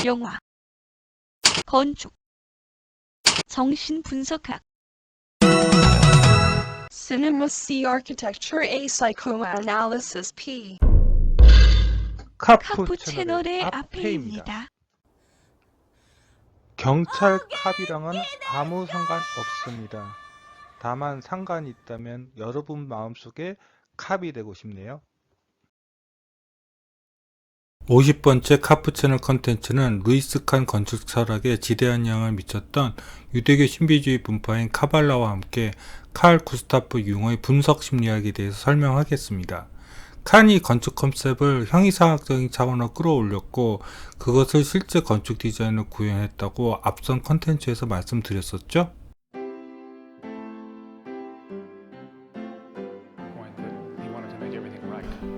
영화, 건축, 정신분석학. Cinema C Architecture A Psychoanalysis P. 카푸 채널의 앞에입니다. 경찰 캅이랑은 아무 상관 없습니다. 다만 상관이 있다면 여러분 마음속에 캅이 되고 싶네요. 50번째 카푸 채널 컨텐츠는 루이스 칸 건축 철학에 지대한 영향을 미쳤던 유대교 신비주의 분파인 카발라와 함께 칼 구스타프 융의 분석 심리학에 대해서 설명하겠습니다. 칸이 건축 컨셉을 형이상학적인 차원으로 끌어올렸고 그것을 실제 건축 디자인으로 구현했다고 앞선 컨텐츠에서 말씀드렸었죠.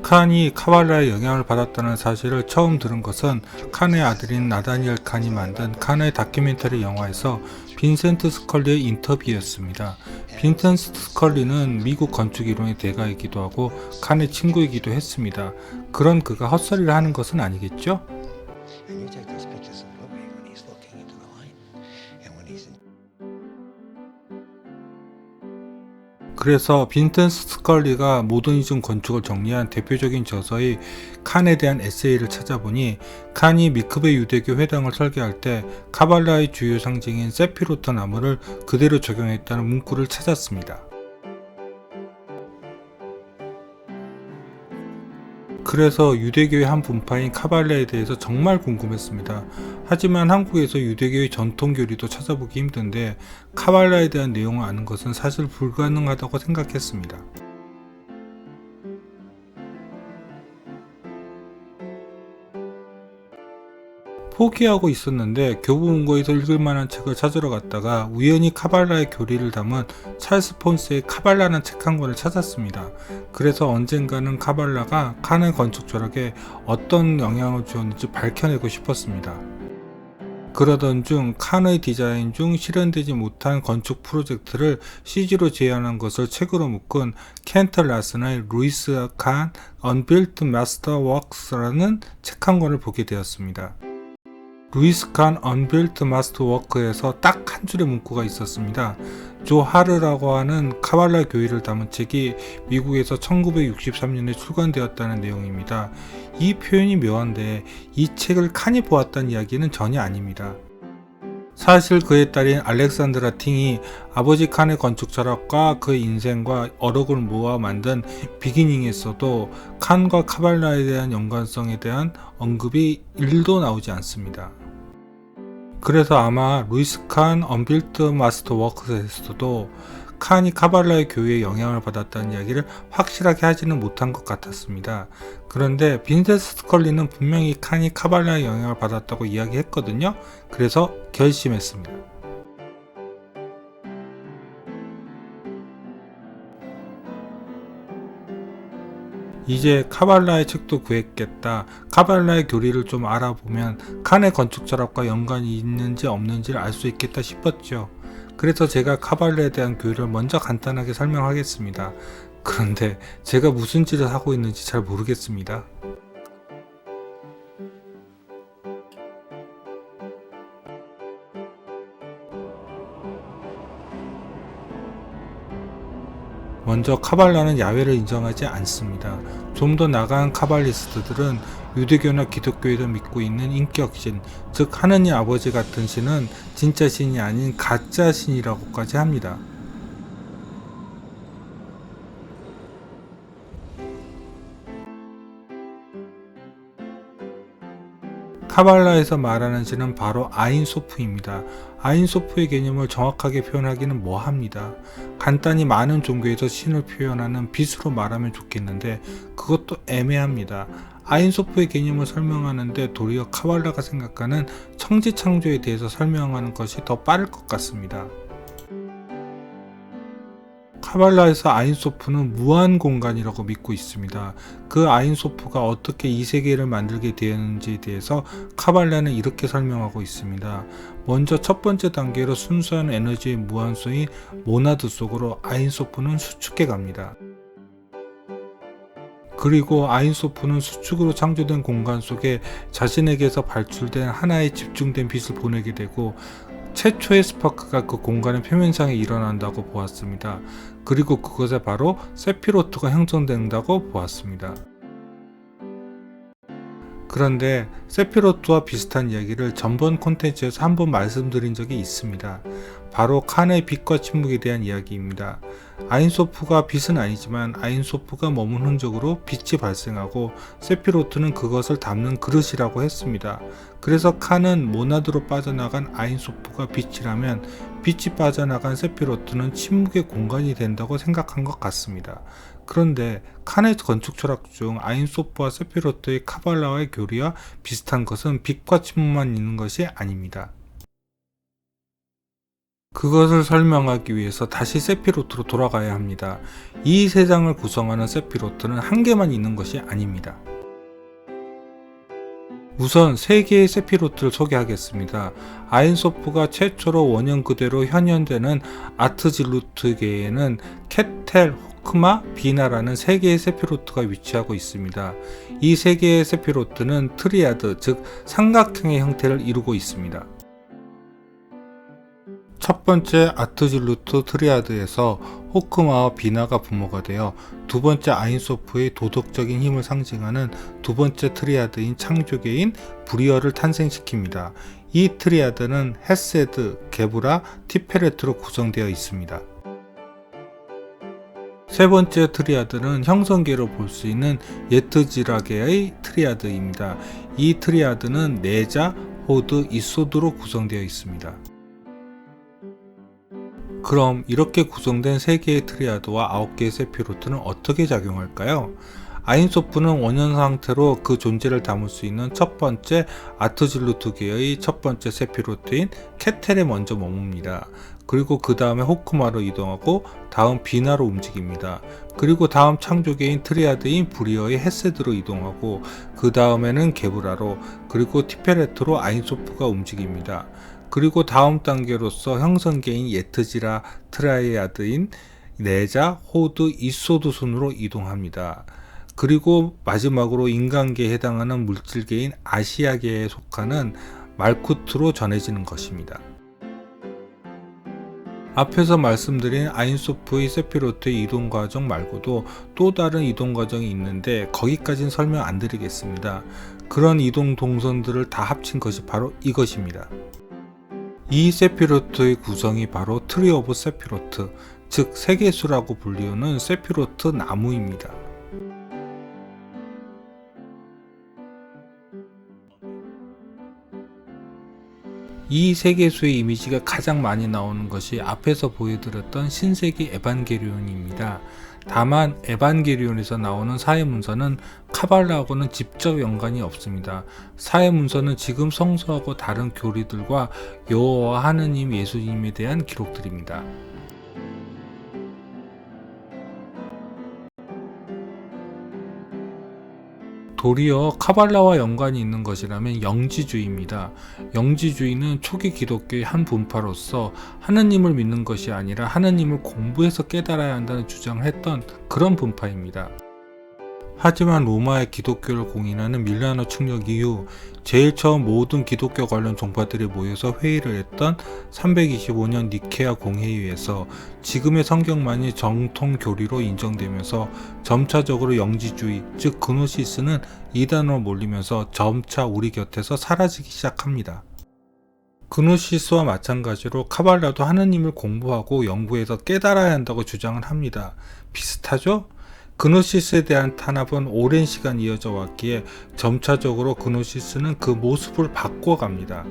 칸이 카발라의 영향을 받았다는 사실을 처음 들은 것은 칸의 아들인 나다니엘 칸이 만든 칸의 다큐멘터리 영화에서 빈센트 스컬리의 인터뷰였습니다. 빈센트 스컬리는 미국 건축 이론의 대가이기도 하고 칸의 친구이기도 했습니다. 그런 그가 헛소리를 하는 것은 아니겠죠? 그래서 빈센트 스컬리가 모더니즘 건축을 정리한 대표적인 저서의 칸에 대한 에세이를 찾아보니 칸이 미크베 유대교 회당을 설계할 때 카발라의 주요 상징인 세피로트 나무를 그대로 적용했다는 문구를 찾았습니다. 그래서 유대교의 한 분파인 카발라에 대해서 정말 궁금했습니다. 하지만 한국에서 유대교의 전통 교리도 찾아보기 힘든데 카발라에 대한 내용을 아는 것은 사실 불가능하다고 생각했습니다. 포기하고 있었는데 교보문고에서 읽을 만한 책을 찾으러 갔다가 우연히 카발라의 교리를 담은 찰스 폰스의 카발라라는 책 한 권을 찾았습니다. 그래서 언젠가는 카발라가 칸의 건축 철학에 어떤 영향을 주었는지 밝혀내고 싶었습니다. 그러던 중 칸의 디자인 중 실현되지 못한 건축 프로젝트를 CG로 재현한 것을 책으로 묶은 켄트 라슨의 루이스 칸 Unbuilt Masterworks라는 책 한 권을 보게 되었습니다. 루이스 칸 Unbuilt Masterwork에서 딱 한 줄의 문구가 있었습니다. 조 하르라고 하는 카발라 교리를 담은 책이 미국에서 1963년에 출간되었다는 내용입니다. 이 표현이 묘한데 이 책을 칸이 보았다는 이야기는 전혀 아닙니다. 사실 그의 딸인 알렉산드라 팅이 아버지 칸의 건축 철학과 그의 인생과 어록을 모아 만든 비기닝에서도 칸과 카발라에 대한 연관성에 대한 언급이 1도 나오지 않습니다. 그래서 아마 루이스 칸 언빌트 마스터 워크에서도 칸이 카발라의 교리에 영향을 받았다는 이야기를 확실하게 하지는 못한 것 같았습니다. 그런데 빈센트 스컬리는 분명히 칸이 카발라의 영향을 받았다고 이야기했거든요. 그래서 결심했습니다. 이제 카발라의 책도 구했겠다. 카발라의 교리를 좀 알아보면 칸의 건축 철학과 연관이 있는지 없는지를 알 수 있겠다 싶었죠. 그래서 제가 카발라에 대한 교리를 먼저 간단하게 설명하겠습니다. 그런데 제가 무슨 짓을 하고 있는지 잘 모르겠습니다. 먼저 카발라는 야훼를 인정하지 않습니다. 좀 더 나아간 카발리스트들은 유대교나 기독교에도 믿고 있는 인격신, 즉 하느님 아버지 같은 신은 진짜 신이 아닌 가짜 신이라고까지 합니다. 카발라에서 말하는 신은 바로 아인소프입니다. 아인소프의 개념을 정확하게 표현하기는 뭐합니다. 간단히 많은 종교에서 신을 표현하는 빛으로 말하면 좋겠는데 그것도 애매합니다. 아인소프의 개념을 설명하는데 도리어 카발라가 생각하는 천지창조에 대해서 설명하는 것이 더 빠를 것 같습니다. 카발라에서 아인소프는 무한 공간이라고 믿고 있습니다. 그 아인소프가 어떻게 이 세계를 만들게 되었는지에 대해서 카발라는 이렇게 설명하고 있습니다. 먼저 첫 번째 단계로 순수한 에너지의 무한소인 모나드 속으로 아인소프는 수축해 갑니다. 그리고 아인소프는 수축으로 창조된 공간 속에 자신에게서 발출된 하나의 집중된 빛을 보내게 되고 최초의 스파크가 그 공간의 표면상에 일어난다고 보았습니다. 그리고 그것에 바로 세피로트가 형성된다고 보았습니다. 그런데 세피로트와 비슷한 이야기를 전번 콘텐츠에서 한번 말씀드린 적이 있습니다. 바로 칸의 빛과 침묵에 대한 이야기입니다. 아인소프가 빛은 아니지만 아인소프가 머문 흔적으로 빛이 발생하고 세피로트는 그것을 담는 그릇이라고 했습니다. 그래서 칸은 모나드로 빠져나간 아인소프가 빛이라면 빛이 빠져나간 세피로트는 침묵의 공간이 된다고 생각한 것 같습니다. 그런데 칸의 건축 철학 중 아인소프와 세피로트의 카발라와의 교리와 비슷한 것은 빛과 침묵만 있는 것이 아닙니다. 그것을 설명하기 위해서 다시 세피로트로 돌아가야 합니다. 이 세 장을 구성하는 세피로트는 한 개만 있는 것이 아닙니다. 우선 세 개의 세피로트를 소개하겠습니다. 아인소프가 최초로 원형 그대로 현현되는 아트질루트계에는 케텔, 호크마, 비나라는 세 개의 세피로트가 위치하고 있습니다. 이 세 개의 세피로트는 트리아드, 즉 삼각형의 형태를 이루고 있습니다. 첫 번째 아트질루트 트리아드에서 호크마와 비나가 부모가 되어 두 번째 아인소프의 도덕적인 힘을 상징하는 두 번째 트리아드인 창조계인 브리어를 탄생시킵니다. 이 트리아드는 헤세드, 게브라, 티페레트로 구성되어 있습니다. 세 번째 트리아드는 형성계로 볼 수 있는 예트지라계의 트리아드입니다. 이 트리아드는 네자, 호드, 이소드로 구성되어 있습니다. 그럼 이렇게 구성된 3개의 트리아드와 9개의 세피로트는 어떻게 작용할까요? 아인소프는 원형 상태로 그 존재를 담을 수 있는 첫 번째 아트질루트계의 첫 번째 세피로트인 케텔에 먼저 머뭅니다. 그리고 그 다음에 호크마로 이동하고 다음 비나로 움직입니다. 그리고 다음 창조계인 트리아드인 브리어의 헤세드로 이동하고 그 다음에는 게브라로 그리고 티페레트로 아인소프가 움직입니다. 그리고 다음 단계로서 형성계인 예트지라 트라이아드인 네자, 호드, 이소드 순으로 이동합니다. 그리고 마지막으로 인간계에 해당하는 물질계인 아시아계에 속하는 말쿠트로 전해지는 것입니다. 앞에서 말씀드린 아인소프의 세피로트의 이동 과정 말고도 또 다른 이동 과정이 있는데 거기까지는 설명 안 드리겠습니다. 그런 이동 동선들을 다 합친 것이 바로 이것입니다. 이 세피로트의 구성이 바로 트리 오브 세피로트, 즉 세계수라고 불리우는 세피로트 나무입니다. 이 세계수의 이미지가 가장 많이 나오는 것이 앞에서 보여드렸던 신세기 에반게리온입니다. 다만 에반게리온에서 나오는 사회문서는 카발라하고는 직접 연관이 없습니다. 사회문서는 지금 성서하고 다른 교리들과 여호와 하느님 예수님에 대한 기록들입니다. 도리어 카발라와 연관이 있는 것이라면 영지주의입니다. 영지주의는 초기 기독교의 한 분파로서 하느님을 믿는 것이 아니라 하느님을 공부해서 깨달아야 한다는 주장을 했던 그런 분파입니다. 하지만 로마의 기독교를 공인하는 밀라노 침략 이후 제일 처음 모든 기독교 관련 종파들이 모여서 회의를 했던 325년 니케아 공회의에서 지금의 성경만이 정통 교리로 인정되면서 점차적으로 영지주의, 즉 그노시스는 이단으로 몰리면서 점차 우리 곁에서 사라지기 시작합니다. 그노시스와 마찬가지로 카발라도 하느님을 공부하고 연구해서 깨달아야 한다고 주장을 합니다. 비슷하죠? 그노시스에 대한 탄압은 오랜 시간 이어져 왔기에 점차적으로 그노시스는 그 모습을 바꿔갑니다.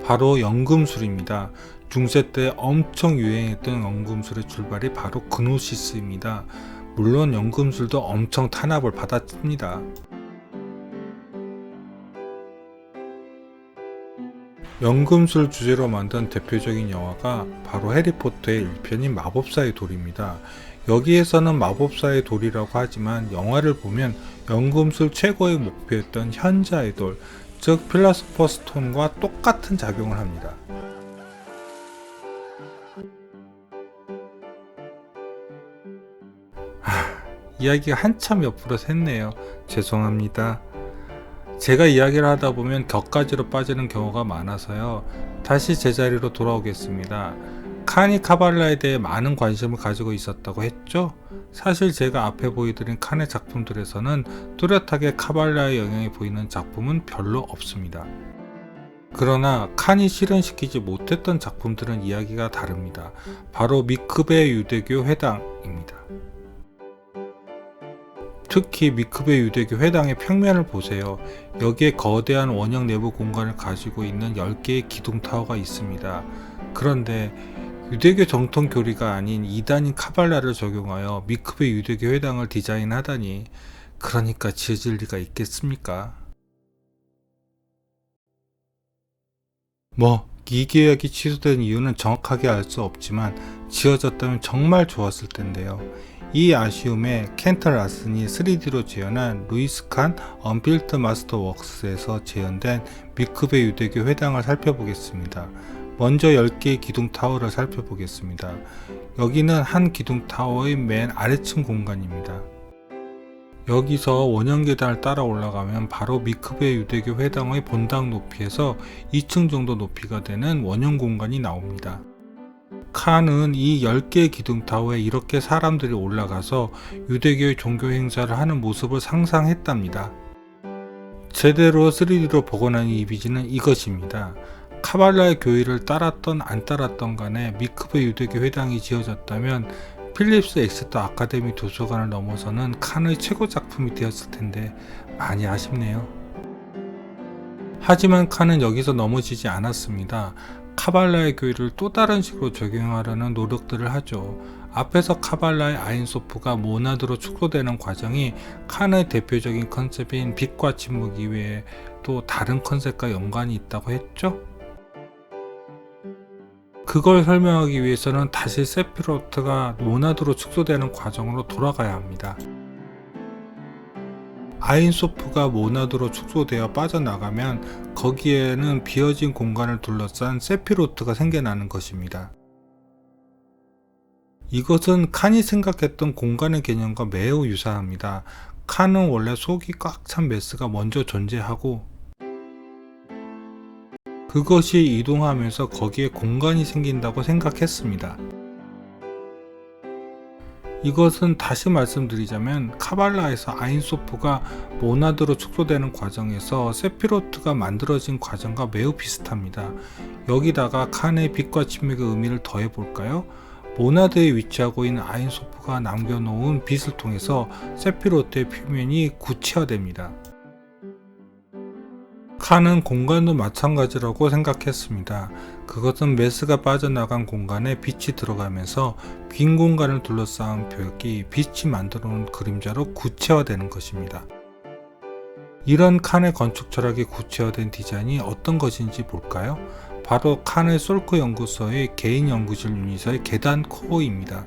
바로 연금술입니다. 중세 때 엄청 유행했던 연금술의 출발이 바로 그노시스입니다. 물론 연금술도 엄청 탄압을 받았습니다. 연금술 주제로 만든 대표적인 영화가 바로 해리포터의 1편인 마법사의 돌입니다. 여기에서는 마법사의 돌이라고 하지만 영화를 보면 연금술 최고의 목표였던 현자의 돌, 즉 필라소퍼 스톤과 똑같은 작용을 합니다. 이야기가 한참 옆으로 샜네요. 죄송합니다. 제가 이야기를 하다 보면 격가지로 빠지는 경우가 많아서요. 다시 제자리로 돌아오겠습니다. 칸이 카발라에 대해 많은 관심을 가지고 있었다고 했죠? 사실 제가 앞에 보여드린 칸의 작품들에서는 뚜렷하게 카발라의 영향이 보이는 작품은 별로 없습니다. 그러나 칸이 실현시키지 못했던 작품들은 이야기가 다릅니다. 바로 미크베 유대교 회당입니다. 특히 미크베 유대교 회당의 평면을 보세요. 여기에 거대한 원형 내부 공간을 가지고 있는 10개의 기둥 타워가 있습니다. 그런데 유대교 정통 교리가 아닌 이단인 카발라를 적용하여 미크베 유대교 회당을 디자인하다니, 그러니까 지어질 리가 있겠습니까? 이 계약이 취소된 이유는 정확하게 알 수 없지만 지어졌다면 정말 좋았을 텐데요. 이 아쉬움에 켄터 라슨이 3D로 재현한 루이스 칸 언빌트 마스터 웍스에서 재현된 미크베 유대교 회당을 살펴보겠습니다. 먼저 10개의 기둥 타워를 살펴보겠습니다. 여기는 한 기둥 타워의 맨 아래층 공간입니다. 여기서 원형 계단을 따라 올라가면 바로 미크베 유대교 회당의 본당 높이에서 2층 정도 높이가 되는 원형 공간이 나옵니다. 칸은 이 10개의 기둥 타워에 이렇게 사람들이 올라가서 유대교의 종교 행사를 하는 모습을 상상했답니다. 제대로 3D로 복원한 이 이미지는 이것입니다. 카발라의 교리를 따랐던 안 따랐던 간에 미크베 유대교 회당이 지어졌다면 필립스 엑세터 아카데미 도서관을 넘어서는 칸의 최고 작품이 되었을 텐데 많이 아쉽네요. 하지만 칸은 여기서 넘어지지 않았습니다. 카발라의 교리를 또 다른 식으로 적용하려는 노력들을 하죠. 앞에서 카발라의 아인소프가 모나드로 축소되는 과정이 칸의 대표적인 컨셉인 빛과 침묵 이외에 또 다른 컨셉과 연관이 있다고 했죠? 그걸 설명하기 위해서는 다시 세피로트가 모나드로 축소되는 과정으로 돌아가야 합니다. 아인소프가 모나드로 축소되어 빠져나가면 거기에는 비어진 공간을 둘러싼 세피로트가 생겨나는 것입니다. 이것은 칸이 생각했던 공간의 개념과 매우 유사합니다. 칸은 원래 속이 꽉 찬 메스가 먼저 존재하고 그것이 이동하면서 거기에 공간이 생긴다고 생각했습니다. 이것은 다시 말씀드리자면 카발라에서 아인소프가 모나드로 축소되는 과정에서 세피로트가 만들어진 과정과 매우 비슷합니다. 여기다가 칸의 빛과 침묵의 의미를 더해볼까요? 모나드에 위치하고 있는 아인소프가 남겨놓은 빛을 통해서 세피로트의 표면이 구체화됩니다. 칸은 공간도 마찬가지라고 생각했습니다. 그것은 메스가 빠져나간 공간에 빛이 들어가면서 빈 공간을 둘러싸은 벽이 빛이 만들어 놓은 그림자로 구체화되는 것입니다. 이런 칸의 건축 철학이 구체화된 디자인이 어떤 것인지 볼까요? 바로 칸의 솔크 연구소의 개인 연구실 유닛의 계단 코어입니다.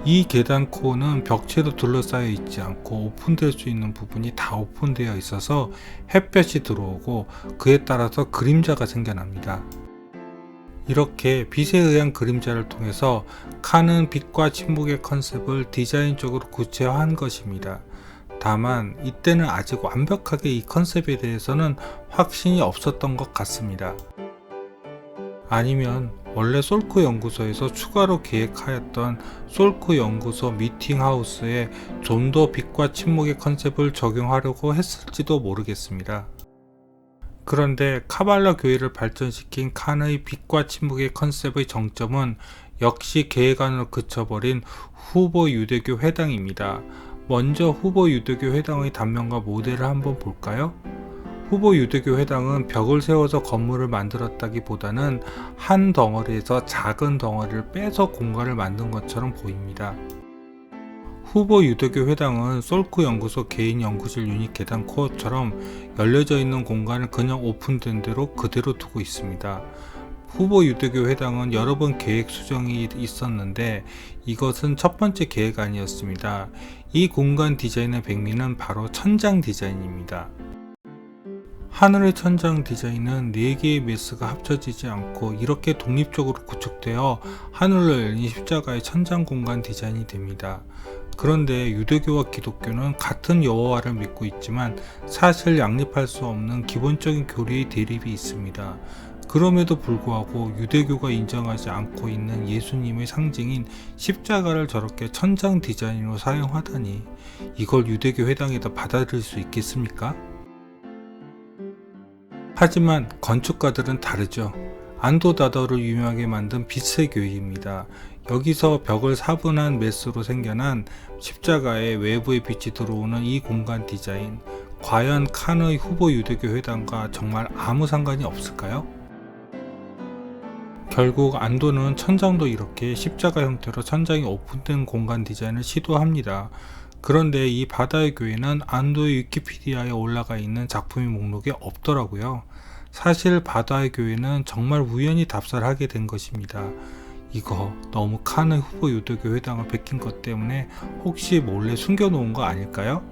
이 계단 코어는 벽체로 둘러싸여 있지 않고 오픈될 수 있는 부분이 다 오픈되어 있어서 햇볕이 들어오고 그에 따라서 그림자가 생겨납니다. 이렇게 빛에 의한 그림자를 통해서 칸은 빛과 침묵의 컨셉을 디자인적으로 구체화한 것입니다. 다만 이때는 아직 완벽하게 이 컨셉에 대해서는 확신이 없었던 것 같습니다. 아니면 원래 솔크 연구소에서 추가로 계획하였던 솔크 연구소 미팅하우스에 좀 더 빛과 침묵의 컨셉을 적용하려고 했을지도 모르겠습니다. 그런데 카발라 교회를 발전시킨 칸의 빛과 침묵의 컨셉의 정점은 역시 계획 안으로 그쳐버린 후보 유대교 회당입니다. 먼저 후보 유대교 회당의 단면과 모델을 한번 볼까요? 후보 유대교 회당은 벽을 세워서 건물을 만들었다기보다는 한 덩어리에서 작은 덩어리를 빼서 공간을 만든 것처럼 보입니다. 후보 유대교 회당은 솔크 연구소 개인 연구실 유닛 계단 코어처럼 열려져 있는 공간을 그냥 오픈된 대로 그대로 두고 있습니다. 후보 유대교 회당은 여러 번 계획 수정이 있었는데 이것은 첫 번째 계획 아니었습니다. 이 공간 디자인의 백미는 바로 천장 디자인입니다. 하늘의 천장 디자인은 4개의 메스가 합쳐지지 않고 이렇게 독립적으로 구축되어 하늘로 열린 십자가의 천장 공간 디자인이 됩니다. 그런데 유대교와 기독교는 같은 여호와를 믿고 있지만 사실 양립할 수 없는 기본적인 교리의 대립이 있습니다. 그럼에도 불구하고 유대교가 인정하지 않고 있는 예수님의 상징인 십자가를 저렇게 천장 디자인으로 사용하다니 이걸 유대교 회당에다 받아들일 수 있겠습니까? 하지만 건축가들은 다르죠. 안도다더를 유명하게 만든 빛의 교회입니다. 여기서 벽을 사분한 메스로 생겨난 십자가의 외부의 빛이 들어오는 이 공간 디자인, 과연 칸의 후보 유대교 회당과 정말 아무 상관이 없을까요? 결국 안도는 천장도 이렇게 십자가 형태로 천장이 오픈된 공간 디자인을 시도합니다. 그런데 이 바다의 교회는 안도의 위키피디아에 올라가 있는 작품의 목록에 없더라고요. 사실 바다의 교회는 정말 우연히 답사를 하게 된 것입니다. 이거 너무 칸의 후보 유대교 회당을 베낀 것 때문에 혹시 몰래 숨겨놓은 거 아닐까요?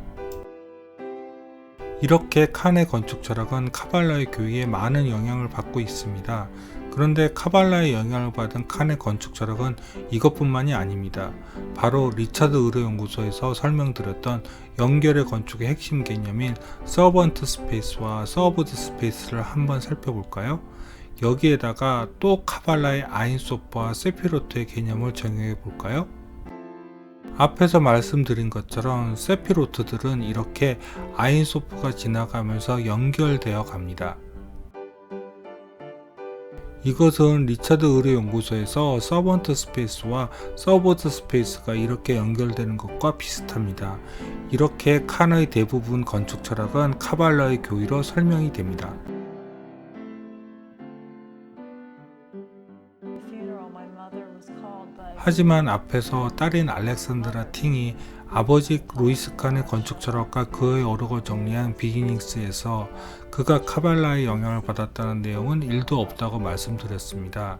이렇게 칸의 건축 철학은 카발라의 교리에 많은 영향을 받고 있습니다. 그런데 카발라의 영향을 받은 칸의 건축 철학은 이것뿐만이 아닙니다. 바로 리차드 의뢰 연구소에서 설명드렸던 연결의 건축의 핵심 개념인 서번트 스페이스와 서브드 스페이스를 한번 살펴볼까요? 여기에다가 또 카발라의 아인소프와 세피로트의 개념을 적용해 볼까요? 앞에서 말씀드린 것처럼 세피로트들은 이렇게 아인소프가 지나가면서 연결되어 갑니다. 이것은 리차드 의뢰 연구소에서 서번트 스페이스와 서버드 스페이스가 이렇게 연결되는 것과 비슷합니다. 이렇게 칸의 대부분 건축 철학은 카발라의 교리로 설명이 됩니다. 하지만 앞에서 딸인 알렉산드라 팅이 아버지 로이스 칸의 건축 철학과 그의 어록을 정리한 비기닝스에서 그가 카발라의 영향을 받았다는 내용은 1도 없다고 말씀드렸습니다.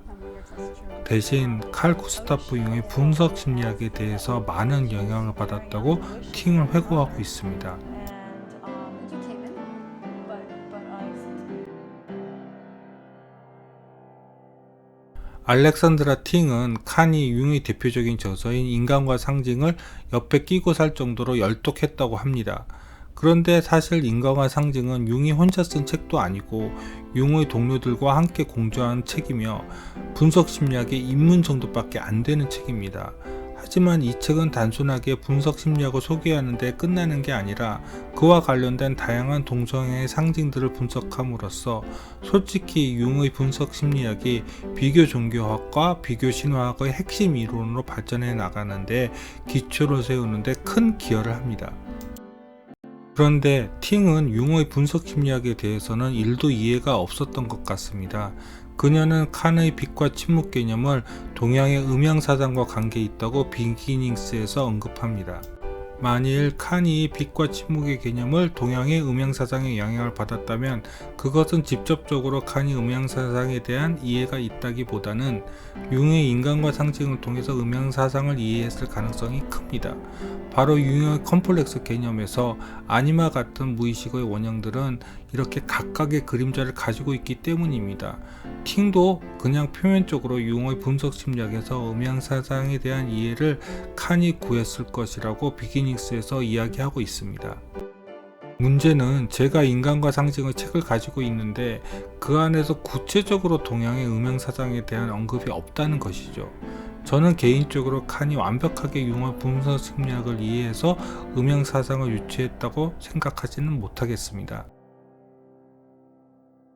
대신 칼 구스타프 융의 분석 심리학에 대해서 많은 영향을 받았다고 팅을 회고하고 있습니다. 알렉산드라 팅은 칸이 융의 대표적인 저서인 인간과 상징을 옆에 끼고 살 정도로 열독했다고 합니다. 그런데 사실 인간과 상징은 융이 혼자 쓴 책도 아니고 융의 동료들과 함께 공저한 책이며 분석 심리학의 입문 정도밖에 안 되는 책입니다. 하지만 이 책은 단순하게 분석 심리학을 소개하는 데 끝나는 게 아니라 그와 관련된 다양한 동성애의 상징들을 분석함으로써 솔직히 융의 분석 심리학이 비교 종교학과 비교 신화학의 핵심 이론으로 발전해 나가는데 기초를 세우는데 큰 기여를 합니다. 그런데 팅은 융의 분석 심리학에 대해서는 1도 이해가 없었던 것 같습니다. 그녀는 칸의 빛과 침묵 개념을 동양의 음양사상과 관계 있다고 비기닝스에서 언급합니다. 만일 칸이 빛과 침묵의 개념을 동양의 음양사상에 영향을 받았다면 그것은 직접적으로 칸이 음양사상에 대한 이해가 있다기보다는 융의 인간과 상징을 통해서 음양사상을 이해했을 가능성이 큽니다. 바로 융의 컴플렉스 개념에서 아니마 같은 무의식의 원형들은 이렇게 각각의 그림자를 가지고 있기 때문입니다. 팅도 그냥 표면적으로 융의 분석 심리학에서 음양사상에 대한 이해를 칸이 구했을 것이라고 비기닝스에서 이야기하고 있습니다. 문제는 제가 인간과 상징의 책을 가지고 있는데 그 안에서 구체적으로 동양의 음양사상에 대한 언급이 없다는 것이죠. 저는 개인적으로 칸이 완벽하게 융의 분석 심리학을 이해해서 음양사상을 유추했다고 생각하지는 못하겠습니다.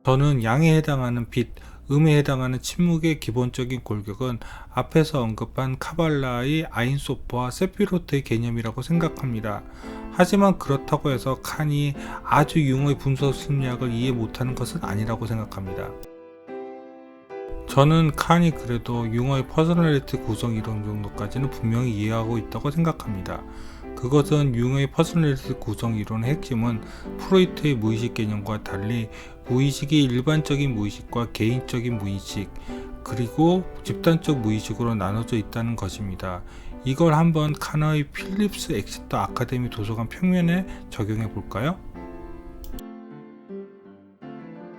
저는 양에 해당하는 빛, 음에 해당하는 침묵의 기본적인 골격은 앞에서 언급한 카발라의 아인소프와 세피로트의 개념이라고 생각합니다. 하지만 그렇다고 해서 칸이 아주 융의 분석 심리학을 이해 못하는 것은 아니라고 생각합니다. 저는 칸이 그래도 융의 퍼스널리티 구성 이론 정도까지는 분명히 이해하고 있다고 생각합니다. 그것은 융의 퍼스널리티 구성 이론의 핵심은 프로이트의 무의식 개념과 달리 무의식이 일반적인 무의식과 개인적인 무의식 그리고 집단적 무의식으로 나눠져 있다는 것입니다. 이걸 한번 칸의 필립스 엑시터 아카데미 도서관 평면에 적용해 볼까요?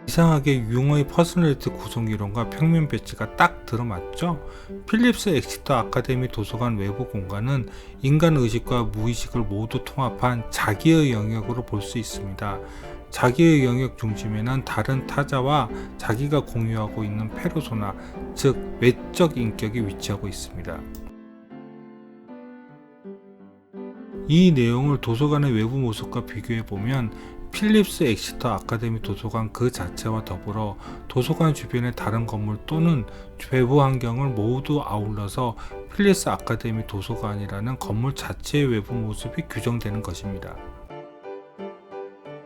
이상하게 융의 퍼스널리티 구성 이론과 평면 배치가 딱 들어맞죠? 필립스 엑시터 아카데미 도서관 외부 공간은 인간 의식과 무의식을 모두 통합한 자기의 영역으로 볼 수 있습니다. 자기의 영역 중심에는 다른 타자와 자기가 공유하고 있는 페르소나, 즉 외적 인격이 위치하고 있습니다. 이 내용을 도서관의 외부 모습과 비교해보면 필립스 엑시터 아카데미 도서관 그 자체와 더불어 도서관 주변의 다른 건물 또는 외부 환경을 모두 아울러서 필립스 아카데미 도서관이라는 건물 자체의 외부 모습이 규정되는 것입니다.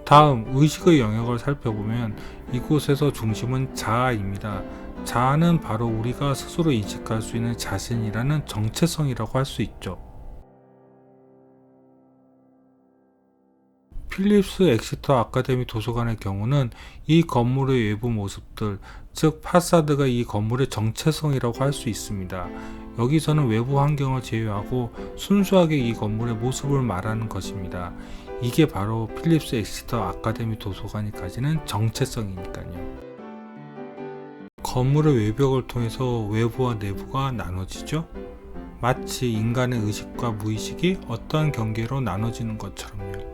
다음, 의식의 영역을 살펴보면 이곳에서 중심은 자아입니다. 자아는 바로 우리가 스스로 인식할 수 있는 자신이라는 정체성이라고 할 수 있죠. 필립스 엑시터 아카데미 도서관의 경우는 이 건물의 외부 모습들, 즉 파사드가 이 건물의 정체성이라고 할 수 있습니다. 여기서는 외부 환경을 제외하고 순수하게 이 건물의 모습을 말하는 것입니다. 이게 바로 필립스 엑시터 아카데미 도서관이 가지는 정체성이니까요. 건물의 외벽을 통해서 외부와 내부가 나눠지죠. 마치 인간의 의식과 무의식이 어떠한 경계로 나눠지는 것처럼요.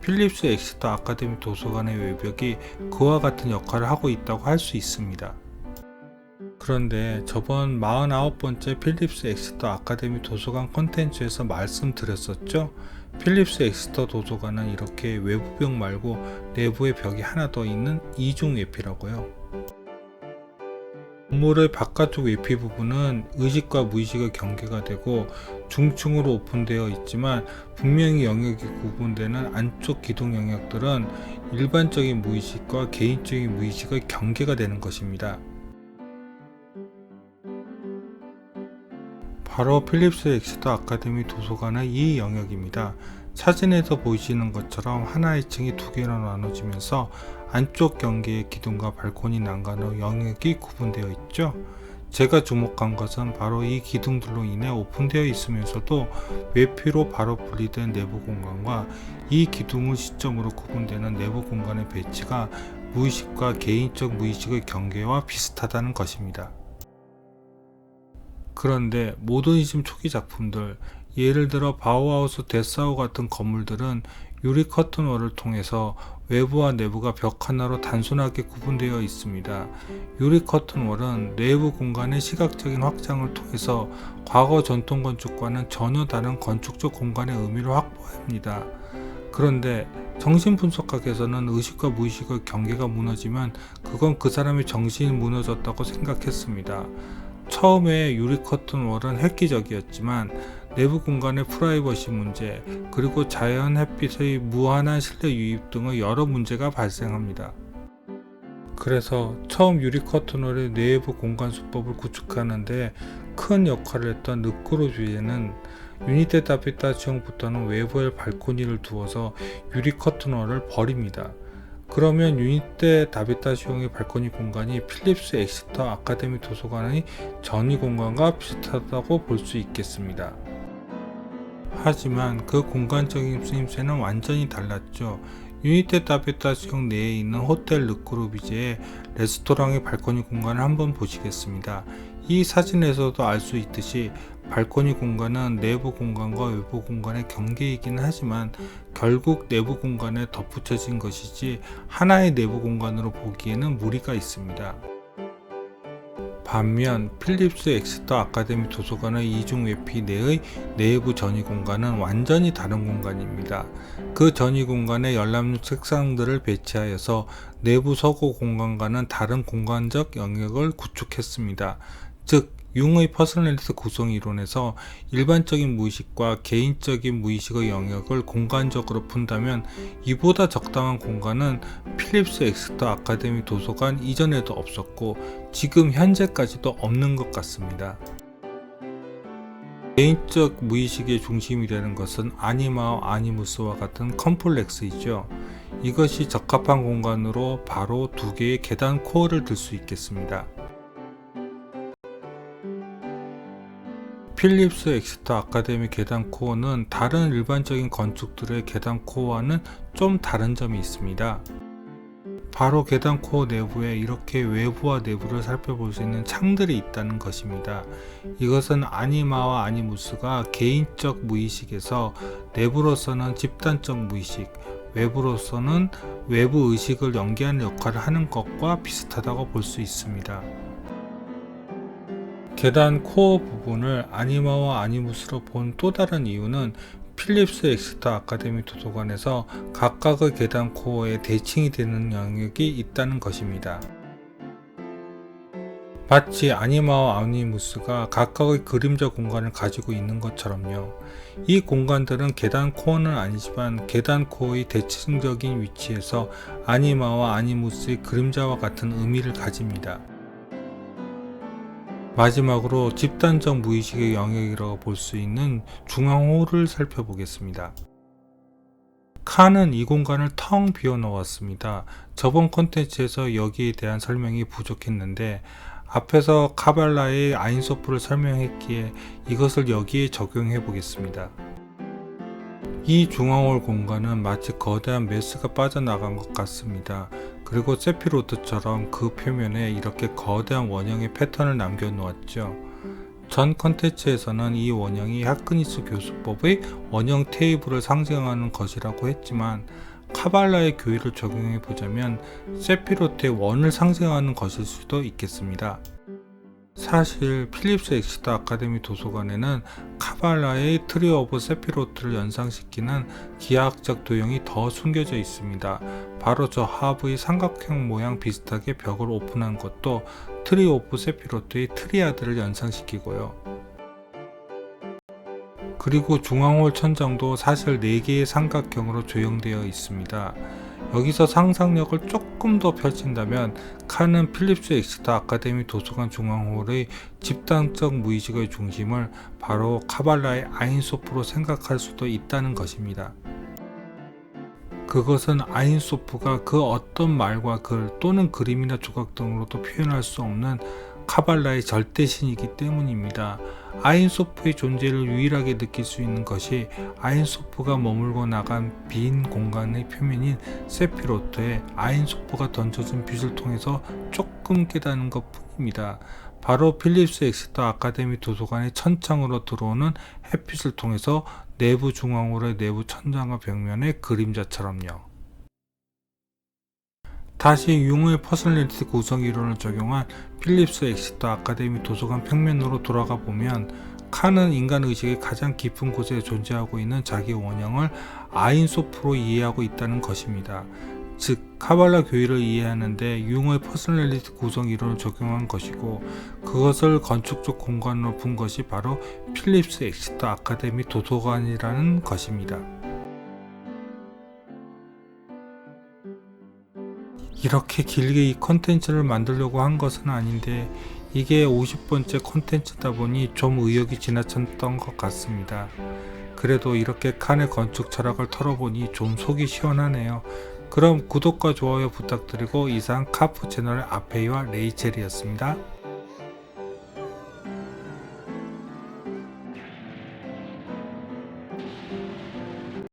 필립스 엑시터 아카데미 도서관의 외벽이 그와 같은 역할을 하고 있다고 할 수 있습니다. 그런데 저번 49번째 필립스 엑시터 아카데미 도서관 콘텐츠에서 말씀드렸었죠? 필립스 엑시터 도서관은 이렇게 외부벽 말고 내부의 벽이 하나 더 있는 이중 외피라고요. 건물의 바깥쪽 외피 부분은 의식과 무의식의 경계가 되고 중층으로 오픈되어 있지만 분명히 영역이 구분되는 안쪽 기둥 영역들은 일반적인 무의식과 개인적인 무의식의 경계가 되는 것입니다. 바로 필립스 엑시터 아카데미 도서관의 이 영역입니다. 사진에서 보이시는 것처럼 하나의 층이 두 개로 나눠지면서 안쪽 경계의 기둥과 발코니 난간으로 영역이 구분되어 있죠. 제가 주목한 것은 바로 이 기둥들로 인해 오픈되어 있으면서도 외피로 바로 분리된 내부 공간과 이 기둥을 시점으로 구분되는 내부 공간의 배치가 무의식과 개인적 무의식의 경계와 비슷하다는 것입니다. 그런데 모더니즘 초기 작품들, 예를 들어 바우하우스 데사우 같은 건물들은 유리 커튼월을 통해서 외부와 내부가 벽 하나로 단순하게 구분되어 있습니다. 유리 커튼월은 내부 공간의 시각적인 확장을 통해서 과거 전통 건축과는 전혀 다른 건축적 공간의 의미를 확보합니다. 그런데 정신분석학에서는 의식과 무의식의 경계가 무너지면 그건 그 사람의 정신이 무너졌다고 생각했습니다. 처음에 유리 커튼월은 획기적이었지만 내부 공간의 프라이버시 문제, 그리고 자연 햇빛의 무한한 실내 유입 등의 여러 문제가 발생합니다. 그래서 처음 유리 커튼월의 내부 공간 수법을 구축하는데 큰 역할을 했던 르꼬르비에는 유니테 다비타시옹부터는 외부에 발코니를 두어서 유리 커튼월을 버립니다. 그러면 유니테 다비타시옹의 발코니 공간이 필립스 엑시터 아카데미 도서관의 전이 공간과 비슷하다고 볼 수 있겠습니다. 하지만 그 공간적인 쓰임새는 완전히 달랐죠. 유니테 다비타시옹 내에 있는 호텔 르꼬르비제의 레스토랑의 발코니 공간을 한번 보시겠습니다. 이 사진에서도 알 수 있듯이 발코니 공간은 내부 공간과 외부 공간의 경계이긴 하지만 결국 내부 공간에 덧붙여진 것이지 하나의 내부 공간으로 보기에는 무리가 있습니다. 반면 필립스 엑시터 아카데미 도서관의 이중 외피 내의 내부 전이 공간은 완전히 다른 공간입니다. 그 전이 공간에 열람용 책상들을 배치하여서 내부 서고 공간과는 다른 공간적 영역을 구축했습니다. 즉 융의 퍼스널리티 구성 이론에서 일반적인 무의식과 개인적인 무의식의 영역을 공간적으로 푼다면 이보다 적당한 공간은 필립스 엑시터 아카데미 도서관 이전에도 없었고 지금 현재까지도 없는 것 같습니다. 개인적 무의식의 중심이 되는 것은 아니마와 아니무스와 같은 컴플렉스이죠. 이것이 적합한 공간으로 바로 두 개의 계단 코어를 들 수 있겠습니다. 필립스 엑시터 아카데미 계단 코어는 다른 일반적인 건축들의 계단 코어와는 좀 다른 점이 있습니다. 바로 계단 코어 내부에 이렇게 외부와 내부를 살펴볼 수 있는 창들이 있다는 것입니다. 이것은 아니마와 아니무스가 개인적 무의식에서 내부로서는 집단적 무의식, 외부로서는 외부 의식을 연계하는 역할을 하는 것과 비슷하다고 볼 수 있습니다. 계단 코어 부분을 아니마와 아니무스로 본 또 다른 이유는 필립스 엑스터 아카데미 도서관에서 각각의 계단 코어에 대칭이 되는 영역이 있다는 것입니다. 마치 아니마와 아니무스가 각각의 그림자 공간을 가지고 있는 것처럼요. 이 공간들은 계단 코어는 아니지만 계단 코어의 대칭적인 위치에서 아니마와 아니무스의 그림자와 같은 의미를 가집니다. 마지막으로 집단적 무의식의 영역이라고 볼 수 있는 중앙홀을 살펴보겠습니다. 칸은 이 공간을 텅 비워 놓았습니다. 저번 콘텐츠에서 여기에 대한 설명이 부족했는데 앞에서 카발라의 아인소프를 설명했기에 이것을 여기에 적용해 보겠습니다. 이 중앙홀 공간은 마치 거대한 메스가 빠져나간 것 같습니다. 그리고 세피로트처럼 그 표면에 이렇게 거대한 원형의 패턴을 남겨 놓았죠. 전 컨텐츠에서는 이 원형이 하크니스 교수법의 원형 테이블을 상징하는 것이라고 했지만 카발라의 교리를 적용해 보자면 세피로트의 원을 상징하는 것일 수도 있겠습니다. 사실 필립스 엑스터 아카데미 도서관에는 카발라의 트리 오브 세피로트를 연상시키는 기하학적 도형이 더 숨겨져 있습니다. 바로 저 하부의 삼각형 모양 비슷하게 벽을 오픈한 것도 트리 오브 세피로트의 트리아드를 연상시키고요. 그리고 중앙홀 천장도 사실 4개의 삼각형으로 조형되어 있습니다. 여기서 상상력을 조금 더 펼친다면 칸은 필립스 엑스터 아카데미 도서관 중앙홀의 집단적 무의식의 중심을 바로 카발라의 아인소프로 생각할 수도 있다는 것입니다. 그것은 아인소프가 그 어떤 말과 글 또는 그림이나 조각 등으로도 표현할 수 없는 카발라의 절대신이기 때문입니다. 아인소프의 존재를 유일하게 느낄 수 있는 것이 아인소프가 머물고 나간 빈 공간의 표면인 세피로트에 아인소프가 던져준 빛을 통해서 조금 깨닫는 것 뿐입니다. 바로 필립스 엑스터 아카데미 도서관의 천창으로 들어오는 햇빛을 통해서 내부 중앙홀의 내부 천장과 벽면의 그림자처럼요. 다시 융의 퍼스널리티 구성 이론을 적용한 필립스 엑스터 아카데미 도서관 평면으로 돌아가 보면 칸은 인간 의식의 가장 깊은 곳에 존재하고 있는 자기 원형을 아인소프로 이해하고 있다는 것입니다. 즉 카발라 교리를 이해하는데 융의 퍼스널리티 구성 이론을 적용한 것이고 그것을 건축적 공간으로 본 것이 바로 필립스 엑스터 아카데미 도서관이라는 것입니다. 이렇게 길게 이 컨텐츠를 만들려고 한 것은 아닌데 이게 50번째 컨텐츠다 보니 좀 의욕이 지나쳤던 것 같습니다. 그래도 이렇게 칸의 건축 철학을 털어보니 좀 속이 시원하네요. 그럼 구독과 좋아요 부탁드리고 이상 카프 채널의 아페이와 레이첼이었습니다.